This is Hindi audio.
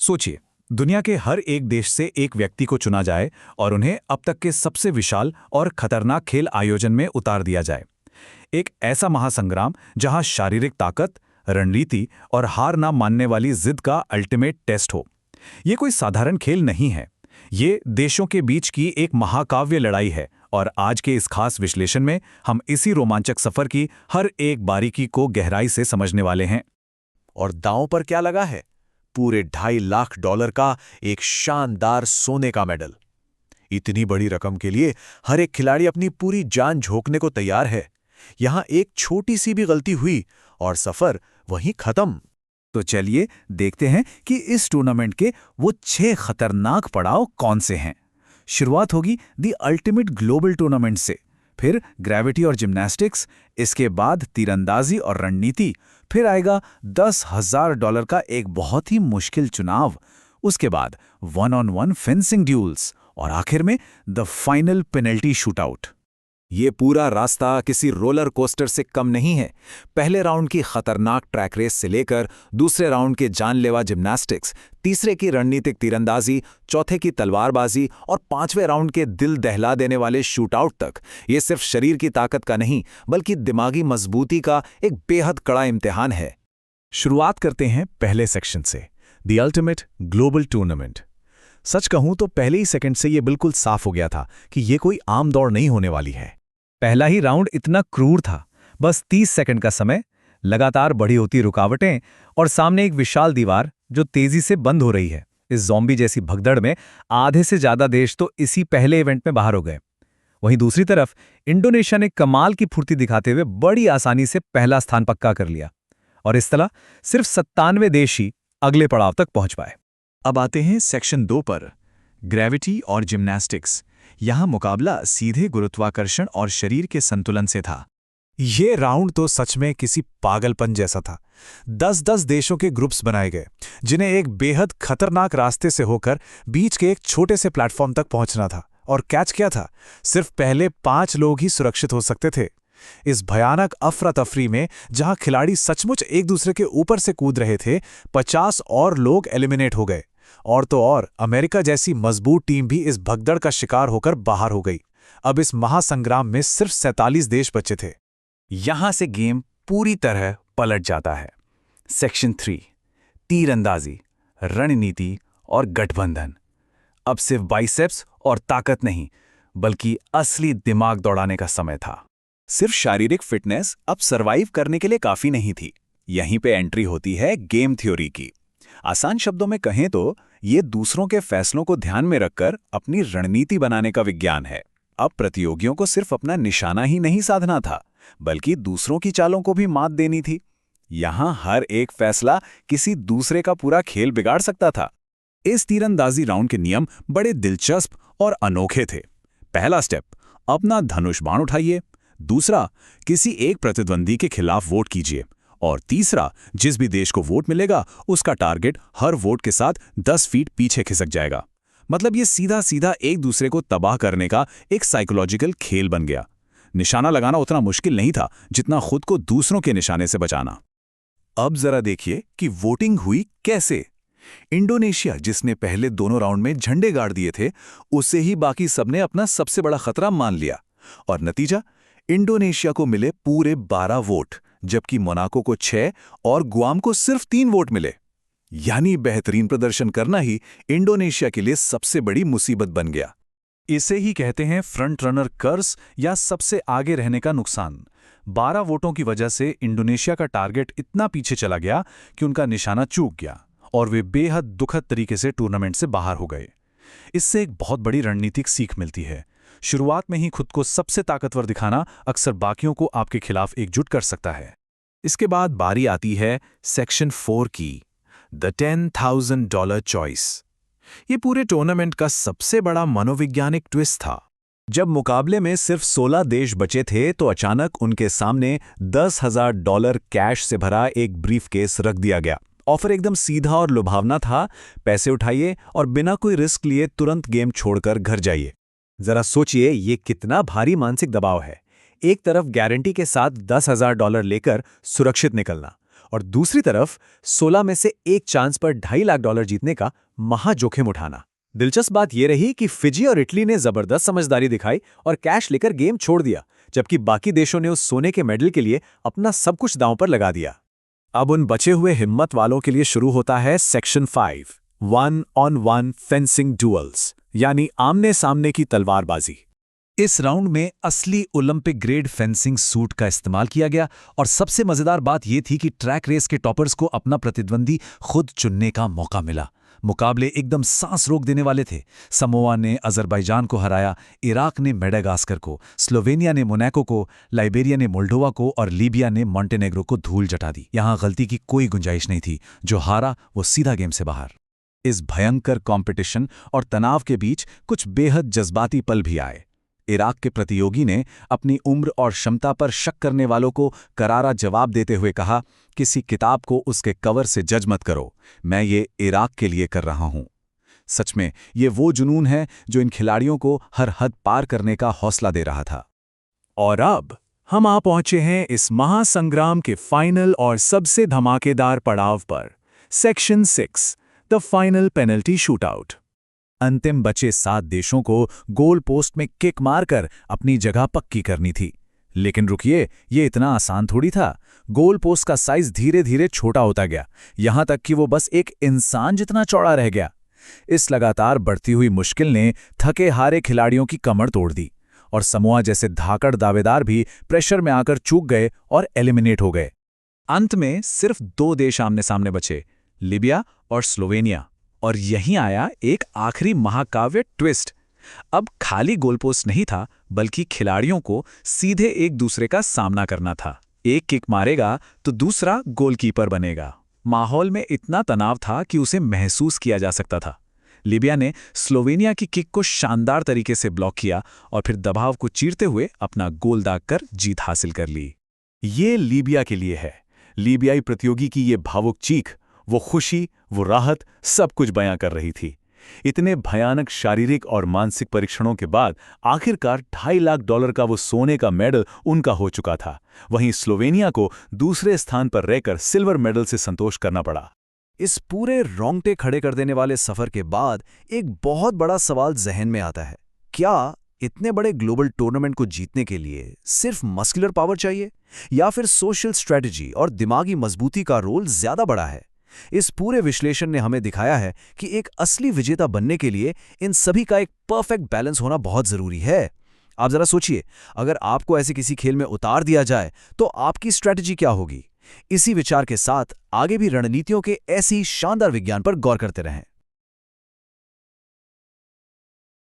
सोचिए, दुनिया के हर एक देश से एक व्यक्ति को चुना जाए और उन्हें अब तक के सबसे विशाल और खतरनाक खेल आयोजन में उतार दिया जाए। एक ऐसा महासंग्राम जहां शारीरिक ताकत, रणनीति और हार ना मानने वाली जिद का अल्टीमेट टेस्ट हो। ये कोई साधारण खेल नहीं है। ये देशों के बीच की एक महाकाव्य लड़ाई है और आज के इस खास विश्लेषण में हम इसी रोमांचक सफर की हर एक बारीकी को गहराई से समझने वाले हैं। और दांव पर क्या लगा है? पूरे $2.5 लाख का एक शानदार सोने का मेडल। इतनी बड़ी रकम के लिए हर एक खिलाड़ी अपनी पूरी जान झोंकने को तैयार है। यहां एक छोटी सी भी गलती हुई और सफर वहीं खत्म। तो चलिए देखते हैं कि इस टूर्नामेंट के वो 6 खतरनाक पड़ाव कौन से हैं। शुरुआत होगी दी अल्टीमेट ग्लोबल टूर्नामेंट से, फिर ग्रेविटी और जिम्नास्टिक्स, इसके बाद तीरंदाजी और रणनीति, फिर आएगा $10,000 का एक बहुत ही मुश्किल चुनाव, उसके बाद 1-on-1 फेंसिंग ड्यूल्स और आखिर में द फाइनल पेनल्टी शूटआउट। ये पूरा रास्ता किसी रोलर कोस्टर से कम नहीं है। पहले राउंड की खतरनाक ट्रैक रेस से लेकर दूसरे राउंड के जानलेवा जिम्नास्टिक्स, तीसरे की रणनीतिक तीरंदाजी, चौथे की तलवारबाजी और पांचवें राउंड के दिल दहला देने वाले शूटआउट तक, ये सिर्फ शरीर की ताकत का नहीं बल्कि दिमागी मजबूती का एक बेहद कड़ा इम्तिहान है। शुरुआत करते हैं पहले सेक्शन से, द अल्टीमेट ग्लोबल टूर्नामेंट। सच कहूं तो पहले ही सेकंड से ये बिल्कुल साफ हो गया था कि ये कोई आम दौड़ नहीं होने वाली है। पहला ही राउंड इतना क्रूर था, बस 30 सेकंड का समय, लगातार बढ़ी होती रुकावटें और सामने एक विशाल दीवार जो तेजी से बंद हो रही है। इस ज़ॉम्बी जैसी भगदड़ में आधे से ज्यादा देश तो इसी पहले इवेंट में बाहर हो गए। वहीं दूसरी तरफ इंडोनेशिया ने कमाल की फुर्ती दिखाते हुए बड़ी आसानी से पहला स्थान पक्का कर लिया और इस तरह सिर्फ 97 देश ही अगले पड़ाव तक पहुंच पाए। अब आते हैं सेक्शन 2 पर, ग्रेविटी और जिम्नास्टिक्स। यहां मुकाबला सीधे गुरुत्वाकर्षण और शरीर के संतुलन से था। ये राउंड तो सच में किसी पागलपन जैसा था। 10-10 देशों के ग्रुप्स बनाए गए जिन्हें एक बेहद खतरनाक रास्ते से होकर बीच के एक छोटे से प्लेटफॉर्म तक पहुंचना था। और कैच क्या था? सिर्फ पहले 5 लोग ही सुरक्षित हो सकते थे। इस भयानक अफरा तफरी में जहां खिलाड़ी सचमुच एक दूसरे के ऊपर से कूद रहे थे, 50 और लोग एलिमिनेट हो गए। और तो और अमेरिका जैसी मजबूत टीम भी इस भगदड़ का शिकार होकर बाहर हो गई। अब इस महासंग्राम में सिर्फ 47 देश बचे थे। यहां से गेम पूरी तरह पलट जाता है। सेक्शन 3, तीरंदाजी, रणनीति और गठबंधन। अब सिर्फ बाइसेप्स और ताकत नहीं बल्कि असली दिमाग दौड़ाने का समय था। सिर्फ शारीरिक फिटनेस अब सरवाइव करने के लिए काफी नहीं थी। यहीं पे एंट्री होती है गेम थ्योरी की। आसान शब्दों में कहें तो ये दूसरों के फैसलों को ध्यान में रखकर अपनी रणनीति बनाने का विज्ञान है। अब प्रतियोगियों को सिर्फ अपना निशाना ही नहीं साधना था बल्कि दूसरों की चालों को भी मात देनी थी। यहां हर एक फैसला किसी दूसरे का पूरा खेल बिगाड़ सकता था। इस तीरंदाजी राउंड के नियम बड़े दिलचस्प और अनोखे थे। पहला स्टेप, अपना धनुष बाण उठाइए। दूसरा, किसी एक प्रतिद्वंदी के खिलाफ वोट कीजिए। और तीसरा, जिस भी देश को वोट मिलेगा उसका टारगेट हर वोट के साथ 10 फीट पीछे खिसक जाएगा। मतलब ये सीधा सीधा एक दूसरे को तबाह करने का एक साइकोलॉजिकल खेल बन गया। निशाना लगाना उतना मुश्किल नहीं था जितना खुद को दूसरों के निशाने से बचाना। अब जरा देखिए कि वोटिंग हुई कैसे। इंडोनेशिया, जिसने पहले दोनों राउंड में झंडे गाड़ दिए थे, उसे ही बाकी सबने अपना सबसे बड़ा खतरा मान लिया। और नतीजा, इंडोनेशिया को मिले पूरे 12 वोट, जबकि मोनाको को 6 और गुआम को सिर्फ 3 वोट मिले। यानी बेहतरीन प्रदर्शन करना ही इंडोनेशिया के लिए सबसे बड़ी मुसीबत बन गया। इसे ही कहते हैं फ्रंट रनर कर्स या सबसे आगे रहने का नुकसान। 12 वोटों की वजह से इंडोनेशिया का टारगेट इतना पीछे चला गया कि उनका निशाना चूक गया और वे बेहद दुखद तरीके से टूर्नामेंट से बाहर हो गए। इससे एक बहुत बड़ी रणनीतिक सीख मिलती है। शुरुआत में ही खुद को सबसे ताकतवर दिखाना अक्सर बाकियों को आपके खिलाफ एकजुट कर सकता है। इसके बाद बारी आती है सेक्शन 4 की, द $10,000 चॉइस। ये पूरे टूर्नामेंट का सबसे बड़ा मनोवैज्ञानिक ट्विस्ट था। जब मुकाबले में सिर्फ 16 देश बचे थे तो अचानक उनके सामने $10,000 कैश से भरा एक ब्रीफकेस रख दिया गया। ऑफर एकदम सीधा और लुभावना था, पैसे उठाइए और बिना कोई रिस्क लिए तुरंत गेम छोड़कर घर जाइए। जरा सोचिए ये कितना भारी मानसिक दबाव है। एक तरफ गारंटी के साथ $10,000 लेकर सुरक्षित निकलना और दूसरी तरफ 16 में से एक चांस पर $2.5 लाख जीतने का महाजोखिम उठाना। दिलचस्प बात यह रही कि फिजी और इटली ने जबरदस्त समझदारी दिखाई और कैश लेकर गेम छोड़ दिया, जबकि बाकी देशों ने उस सोने के मेडल के लिए अपना सब कुछ दांव पर लगा दिया। अब उन बचे हुए हिम्मत वालों के लिए शुरू होता है सेक्शन 5, 1-on-1 फेंसिंग डुअल्स, यानी आमने सामने की तलवारबाजी। इस राउंड में असली ओलंपिक ग्रेड फेंसिंग सूट का इस्तेमाल किया गया और सबसे मजेदार बात यह थी कि ट्रैक रेस के टॉपर्स को अपना प्रतिद्वंदी खुद चुनने का मौका मिला। मुकाबले एकदम सांस रोक देने वाले थे। समोआ ने अजरबैजान को हराया, इराक ने मेडागास्कर को, स्लोवेनिया ने मोनाको को, लाइबेरिया ने मोल्डोवा को और लीबिया ने मॉन्टेनेग्रो को धूल जटा दी। यहां गलती की कोई गुंजाइश नहीं थी। जो हारा वो सीधा गेम से बाहर। इस भयंकर कंपटीशन और तनाव के बीच कुछ बेहद जज्बाती पल भी आए। इराक के प्रतियोगी ने अपनी उम्र और क्षमता पर शक करने वालों को करारा जवाब देते हुए कहा, किसी किताब को उसके कवर से जज मत करो, मैं ये इराक के लिए कर रहा हूं। सच में ये वो जुनून है जो इन खिलाड़ियों को हर हद पार करने का हौसला दे रहा था। और अब हम आ पहुंचे हैं इस महासंग्राम के फाइनल और सबसे धमाकेदार पड़ाव पर, section 6, the final penalty shootout. अंतिम बचे 7 देशों को गोल पोस्ट में किक मारकर अपनी जगह पक्की करनी थी। लेकिन रुकिए, ये इतना आसान थोड़ी था। गोल पोस्ट का साइज धीरे धीरे छोटा होता गया, यहां तक कि वो बस एक इंसान जितना चौड़ा रह गया। इस लगातार बढ़ती हुई मुश्किल ने थके हारे खिलाड़ियों की कमर तोड़ दी और समोआ जैसे धाकड़ दावेदार भी प्रेशर में आकर चूक गए और एलिमिनेट हो गए। अंत में सिर्फ 2 देश आमने सामने बचे, लीबिया और स्लोवेनिया। और यहीं आया एक आखिरी महाकाव्य ट्विस्ट। अब खाली गोलपोस्ट नहीं था, बल्कि खिलाड़ियों को सीधे एक दूसरे का सामना करना था। एक किक मारेगा तो दूसरा गोलकीपर बनेगा। माहौल में इतना तनाव था कि उसे महसूस किया जा सकता था। लीबिया ने स्लोवेनिया की किक को शानदार तरीके से ब्लॉक किया और फिर दबाव को चीरते हुए अपना गोल दागकर जीत हासिल कर ली। ये लीबिया के लिए है। लीबियाई प्रतियोगी की ये भावुक चीख, वो खुशी, वो राहत, सब कुछ बयां कर रही थी। इतने भयानक शारीरिक और मानसिक परीक्षणों के बाद आखिरकार $2.5 लाख का वो सोने का मेडल उनका हो चुका था। वहीं स्लोवेनिया को दूसरे स्थान पर रहकर सिल्वर मेडल से संतोष करना पड़ा। इस पूरे रोंगटे खड़े कर देने वाले सफर के बाद एक बहुत बड़ा सवाल जहन में आता है, क्या इतने बड़े ग्लोबल टूर्नामेंट को जीतने के लिए सिर्फ मस्कुलर पावर चाहिए या फिर सोशल स्ट्रेटजी और दिमागी मजबूती का रोल ज्यादा बड़ा है? इस पूरे विश्लेषण ने हमें दिखाया है कि एक असली विजेता बनने के लिए इन सभी का एक परफेक्ट बैलेंस होना बहुत जरूरी है। आप जरा सोचिए, अगर आपको ऐसे किसी खेल में उतार दिया जाए तो आपकी स्ट्रेटजी क्या होगी? इसी विचार के साथ आगे भी रणनीतियों के ऐसी शानदार विज्ञान पर गौर करते रहें।